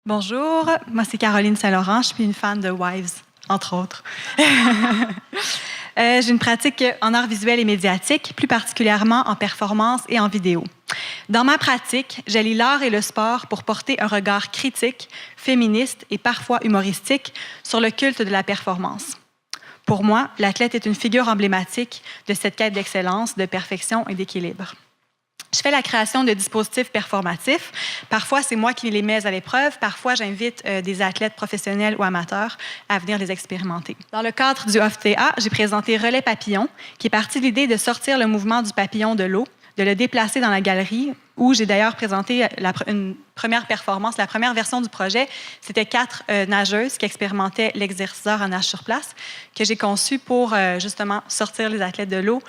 Bonjour, moi c'est Caroline Saint-Laurent, je suis une fan de Wives, entre autres. J'ai une pratique en arts visuels et médiatiques, plus particulièrement en performance et en vidéo. Dans ma pratique, j'allie l'art et le sport pour porter un regard critique, féministe et parfois humoristique sur le culte de la performance. Pour moi, l'athlète est une figure emblématique de cette quête d'excellence, de perfection et d'équilibre. Je fais la création de dispositifs performatifs. Parfois, c'est moi qui les mets à l'épreuve. Parfois, j'invite des athlètes professionnels ou amateurs à venir les expérimenter. Dans le cadre du OFTA, j'ai présenté Relais Papillon, qui est parti de l'idée de sortir le mouvement du papillon de l'eau, de le déplacer dans la galerie, où j'ai d'ailleurs présenté une première performance. La première version du projet, c'était 4 nageuses qui expérimentaient l'exerciceur en nage sur place, que j'ai conçu pour justement sortir les athlètes de l'eau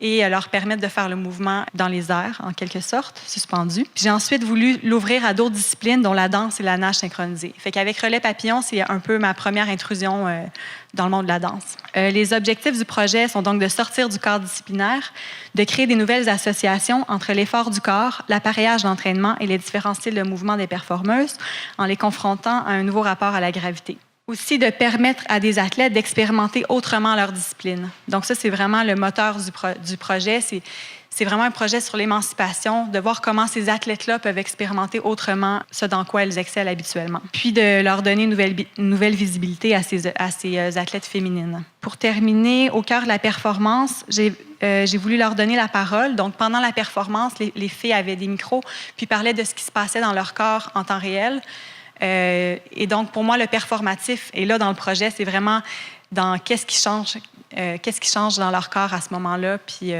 et leur permettre de faire le mouvement dans les airs, en quelque sorte, suspendu. J'ai ensuite voulu l'ouvrir à d'autres disciplines, dont la danse et la nage synchronisée. Fait qu'avec Relais Papillon, c'est un peu ma première intrusion dans le monde de la danse. Les objectifs du projet sont donc de sortir du cadre disciplinaire, de créer des nouvelles associations entre l'effort du corps, l'appareillage d'entraînement et les différents styles de mouvement des performeuses, en les confrontant à un nouveau rapport à la gravité. Aussi de permettre à des athlètes d'expérimenter autrement leur discipline. Donc ça, c'est vraiment le moteur du projet. C'est vraiment un projet sur l'émancipation, de voir comment ces athlètes-là peuvent expérimenter autrement ce dans quoi elles excellent habituellement. Puis de leur donner une nouvelle visibilité à ces athlètes féminines. Pour terminer, au cœur de la performance, j'ai voulu leur donner la parole. Donc, pendant la performance, les filles avaient des micros, puis parlaient de ce qui se passait dans leur corps en temps réel. Et donc, pour moi, le performatif, et là, dans le projet, c'est vraiment dans qu'est-ce qui change dans leur corps à ce moment-là, puis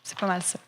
c'est pas mal ça.